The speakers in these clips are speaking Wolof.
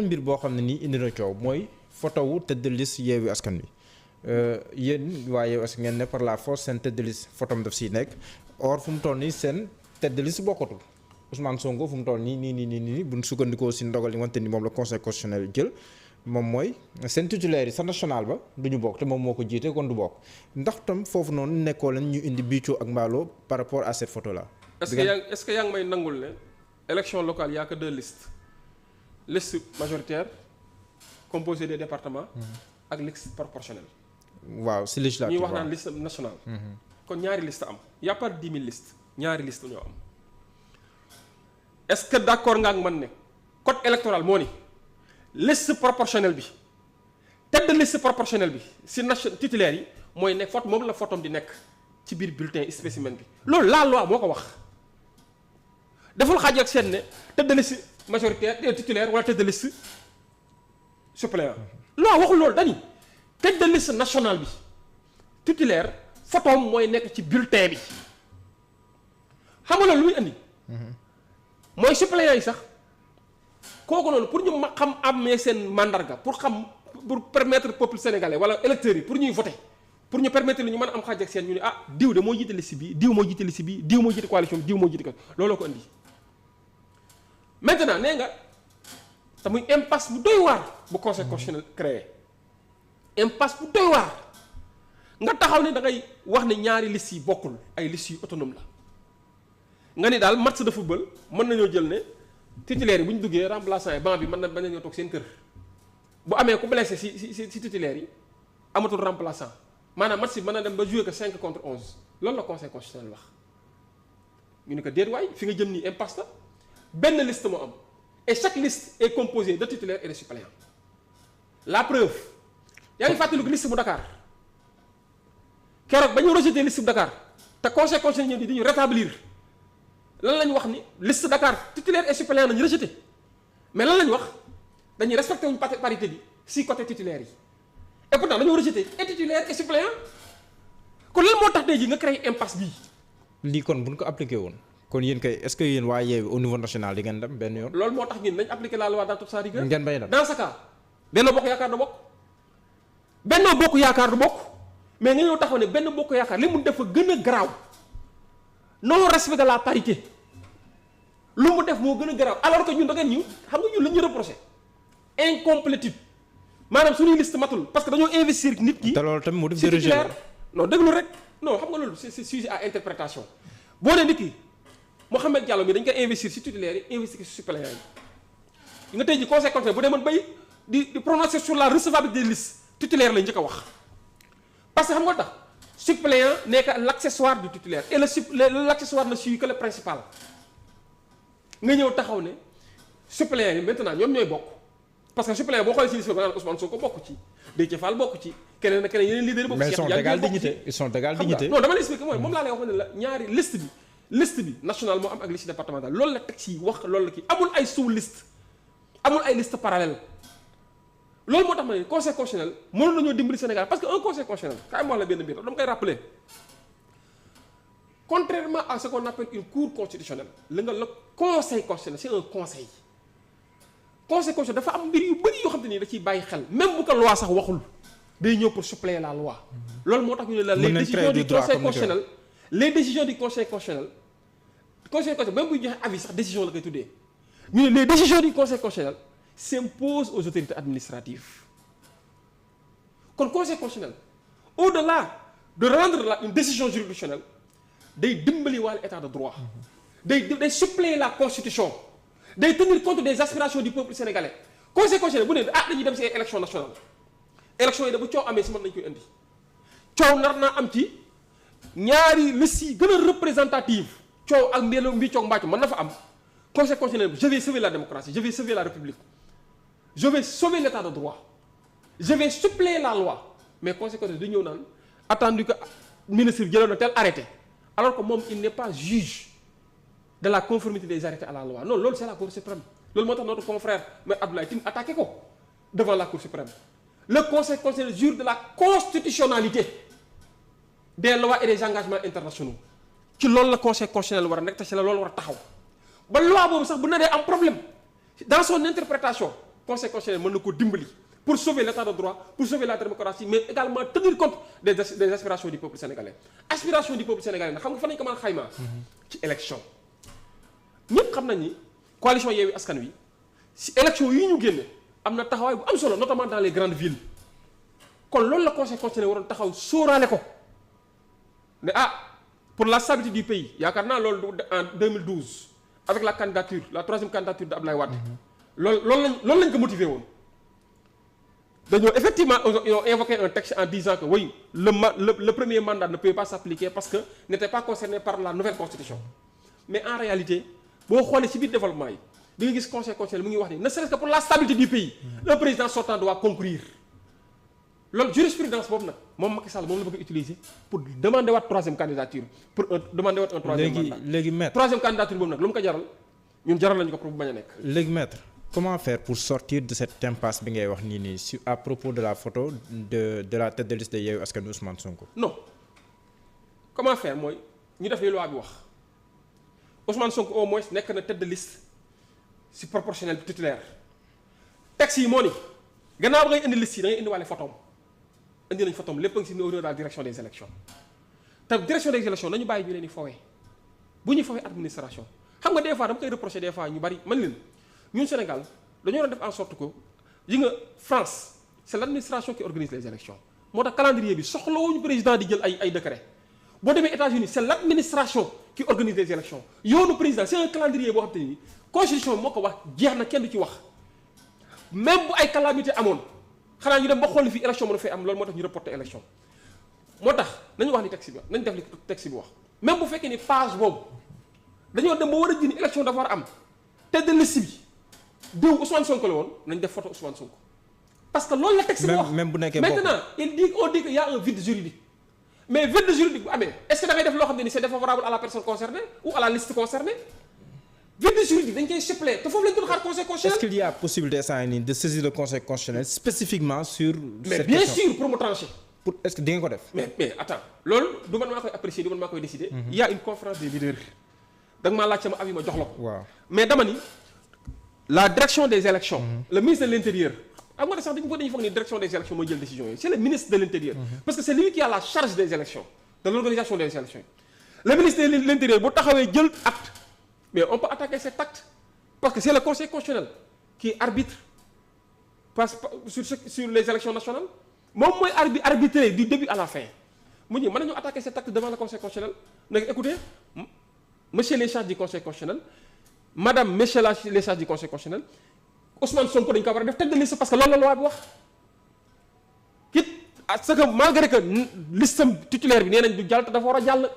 mbir boo xam ne nii indi na coow mooy photo wu tête de liste Yewwi Askan Wi yéen waa Yewwi Askan ngeen ne par la force seen tête de liste photom daf siy nekk or fu mu toll nii seen tête de liste bokkatul Ousmane Sonko fu mu toll nii buñ sukkandikoo si ndogal yi nga xamante ni moom la conseil constitutionnel jël moom mooy seen titulaire yi sa national ba du ñu bokk te moom moo ko jiite kon du bokk ndax tam foofu noonu nekkoo leen ñu indi biicoo ak mbaaloo par rapport à cette photo là. est-ce que yaa ngi may nangul ne élection locale y a que deux listes liste majoritaire composée des départements. ak liste proportionnelle. waaw si législative ñuy wax naan liste nationale. kon ñaari liste am y a pas 10 000 listes ñaari liste ñoo am est-ce que d'accord nga ak man ne code électoral moo ni liste proportionnelle bi tête de liste proportionnelle bi si titulaire yi mooy nekk photo moom la photom di nekk ci biir bulletin spécimen bi loolu la loi moo ko wax deful xaaj ak seen ne tête de liste majoritaire titulaire wala tête de liste suppléant loi waxul loolu dañu tête de liste nationale bi titulaire photom mooy nekk ci bulletin bi xam nga loolu lu muy indi mooy suppléant yi sax kooku noonu pour ñu ma xam amee seen mandarga pour permettre peuple sénégalais wala électeurs yi pour ñuy voter pour ñu permettre li ñu mën a am xaaj ak seen ñu ne ah diw de moo jiite liste bi diw moo jiite liste bi diw moo jiite coalition bi diw moo jiite ko looloo ko indi maintenant nee nga te muy impasse bu doy waar bu conseil constitutionnel créé impasse bu doy waar nga taxaw ne da ngay wax ne ñaari liste yi bokkul ay liste yu autonome la nga ni daal match de football mën nañoo jël ne titulaire yi bu ñu duggee remplaçant yi banc bi mën nañoo toog seen kër bu amee ku blessé si titulaire yi amatul remplaçant maanaam match bi mën na dem ba jouer que 5 contre 11 loolu la conseil constitutionnel wax ñu ne ko déet waay fi nga jëm nii impasse la benn liste moo am et chaque liste est composée de titulaires et de suppléants la preuve yaa ngi fàttaliku liste bu Dakar keroog ba ñu rejeté liste bu Dakar te conseil constitutionnel ñëw di ñu rétablir lan lañ wax ni liste Dakar titulaire et suppléant nañu rejeté mais lan lañ wax dañuy respecté wuñ parité bi si côté titulaire yi et pourtant dañoo rejeté et titulaire et suppléant kon lan moo tax tey jii nga créé impasse bii. lii kon buñ ko appliqué woon kon yéen kay est-ce que yéen waa Yewwi au niveau national di ngeen dem benn yoon. loolu moo tax ñun nañ appliqué la loi dans toute sa rigueur. ngeen bay dem dans ce cas Benno Bokk Yaakaar du bokk Benno Bokk Yaakaar du bokk mais nga ñëw taxaw ne Benno Bokk Yaakaar li mu def gën a garaaw non respect de la parité. lu mu def moo gën a garaaw alors que ñun da ngeen ñu xam nga ñun la ñu reproché incomplétude maanaam suñuy liste matul parce que dañoo investir nit ki. te loolu tamit mu def si titulaire non déglu rek non xam nga loolu c'est sujet à interprétation boo nee nit ki Mouhamed Diallo mi dañ koy investir si titulaire yi investir si suppléant yi nga tey ji conseil constitutionnel bu demoon bay di prononcer sur la recevabilité des listes titulaire lañ njëkk a wax parce que xam nga tax suppléant n'est que l'accessoire du titulaire et l'accessoire ne suit que le principal. nga ñëw taxaw ne suppléants yi maintenant ñoom ñooy bokk parce que suppléant boo xoolee si liste bi nga naan Ousmane Sonko bokk ci Déthié Fall bokk ci keneen ak keneen yeneen leader bokk ci. mais ils sont d'égale dignité. non dama la expliqué mooy moom laa lay wax ne la ñaari liste bi national moo am ak liste départemental loolu la teg ci wax loolu la kii amul ay sous liste amul ay liste parallèle loolu moo tax ma ne conseil constitutionnel mënoon nañoo dimbali Sénégal parce que un conseil constitutionnel kaay ma wax la benn mbir dama koy rappeler. Contrairement à ce qu'on appelle une cour constitutionnelle le conseil constitutionnel c'est un conseil constitutionnel dafa am mbir yu bëri yoo xam te ni da ciy bàyyi xel même bu ko loi sax waxul day ñëw pour suppléer la loi loolu moo tax ñu ne la les décisions du conseil constitutionnel les décisions du conseil constitutionnel même buy joxe avis sax décision la koy tuddee ñu ne les décisions du conseil constitutionnel s'imposent aux autorités administratives kon conseil constitutionnel au-delà de rendre une décision juridictionnelle day dimbali wàllu état de droit day suppléer la constitution day tenir compte des aspirations du peuple sénégalais conseil constitutionnel bu ne dañuy dem ci ay élection nationale élection yi da bu coow amee si mën nañu koy indi coow nar naa am ci ñaari liste yi gën a représentative coow ak mbii coow mbàccu mën na fa am conseil constitutionnel je vais sauver la démocratie je vais sauver la république je vais sauver l'état de droit je vais suppléer la loi mais conseil constitutionnel du ñëw naan attendu que ministre bi jëloon na tel arrêté alors que moom il n'est pas juge de la conformité des arrêtés à la loi non loolu c'est la Cour suprême loolu moo tax notre confrère mais Abdoulaye Tine attaqué ko devant la Cour suprême le conseil constitutionnel jure de la constitutionnalité des lois et des engagements internationaux ci loolu la conseil constitutionnel war a nekk te ci la loolu war a taxaw ba loi boobu sax bu naree am problème dans son interprétation conseil constitutionnel mën na ko dimbali pour sauver l'état de droit pour sauver la démocratie mais également tenir compte des aspirations du peuple sénégalais. aspiration du peuple sénégalais nag xam nga fan lañu ko mën a xaymaa. ci élection ñëpp xam nañ ni coalition Yewwi Askan Wi si élection yi ñu génne am na taxawaay bu am solo notamment dans les grandes villes kon loolu la conseil constitutionnel waroon taxaw sóoraale ko ne pour la stabilité du pays yaakaar naa loolu en 2012 avec la candidature la troisième candidature de Abdoulaye Wade. loolu lañ ko motivé woon. dañoo effectivement ils ont invoqué un texte en disant que oui le premier mandat ne pouvait pas s'appliquer parce que n'était pas concerné par la nouvelle constitution mais en réalité boo xoolee ci biir développement yi di nga gis conseil constitutionnel mu ngi wax ni ne serait-ce que pour la stabilité du pays le président sortant doit concourir loolu jurisprudence boobu nag moom Macky Sall moom la bëgg utiliser pour demander waat troisième candidature pour demander waat un troisième mandat léegi maître troisième candidature boobu nag lu mu ko jaral ñun jaral nañu ko pour bu bañ a nekk. léegi maître comment faire pour sortir de cette impasse bi ngay wax nii sur à propos de la photo de la tête de liste de Yewwi Askan Wi Ousmane Sonko. non comment faire mooy ñu def li loi bi wax Ousmane Sonko au moins nekk na tête de liste si proportionnel titulaire texte yi moo ni gannaaw ba ngay indi liste yi da ngay indiwaale photom indi nañ photom lépp a ngi si au niveau de la direction des élections te direction des élections nañu bàyyi ñu leen di fowee bu ñuy fowee administration xam nga des fois dama koy reprocher des fois ñu bari man leen. ñun Sénégal dañoo doon def en sorte que yi nga France c'est l'administration qui organise les élections moo tax calendrier bi soxlawuñu président di jël ay décret boo demee États-Unis c'est l'administration qui organise les élections yoonu président c'est un calendrier boo xam te ni constitution bi moo ko wax jeex na kenn du ci wax même bu ay calamité amoon xanaa ñu dem ba xool fi élection mën a fay am loolu moo tax ñu reporter élection moo tax nañu wax li texte bi wax nañu def li texte bi wax même bu fekkee ni page boobu dañoo dem ba war a jënd élection dafa war a am tête de liste bi diw Ousmane Sonko la woon nañ def photo Ousmane Sonko parce que loolu la texte bi wax même bu nekkee maintenant on dit que y a un vide juridique mais vide juridique bu amee est-ce que da ngay def loo xam ne ni c'est défavorable à la personne concernée ou à la liste concernée vide juridique dañ koy suppléer te foofu lañ doon xaar conseil constitutionnel. est-ce qu'il y a possibilité saa nii de saisir le conseil constitutionnel spécifiquement sur. mais cette bien question sûr pour mu trancher. pour est-ce que di nga ko def. mais attends loolu du man maa koy apprécier du man maa koy décider. Il y a une conférence des leaders da nga maa laaj sama avis ma jox la ko. waaw mais dama ni. la direction des élections le ministre de l'intérieur xam nga sax dañu foog ni direction des élections mooy jël décision yi c'est le ministre de l'intérieur parce que c'est lui qui a la charge des élections de l'organisation des élections le ministre de l'intérieur bu taxawee jël acte mais on peut attaquer cet acte parce que c'est le conseil constitutionnel qui arbitre sur les élections nationales moom mooy arbitrer du début à la fin mu ñëw mën nañu attaquer cet acte devant le conseil constitutionnel nag écoutez monsieur les charges du conseil constitutionnel madame monsieur les charges du conseil constitutionnel Ousmane Sonko dañu ko war a def tête de liste parce que loolu la loi bi wax it parce que malgré que listam titulaire bi nee nañ du jàll te dafa war a jàll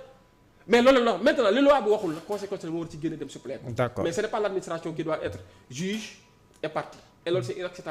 mais loolu la maintenant li loi bi waxul la conseil constitutionnel moo war ci génne dem suppléer ko. D'accord. mais ce n'est pas l'administration qui doit être juge et partie et loolu c'est inacceptable.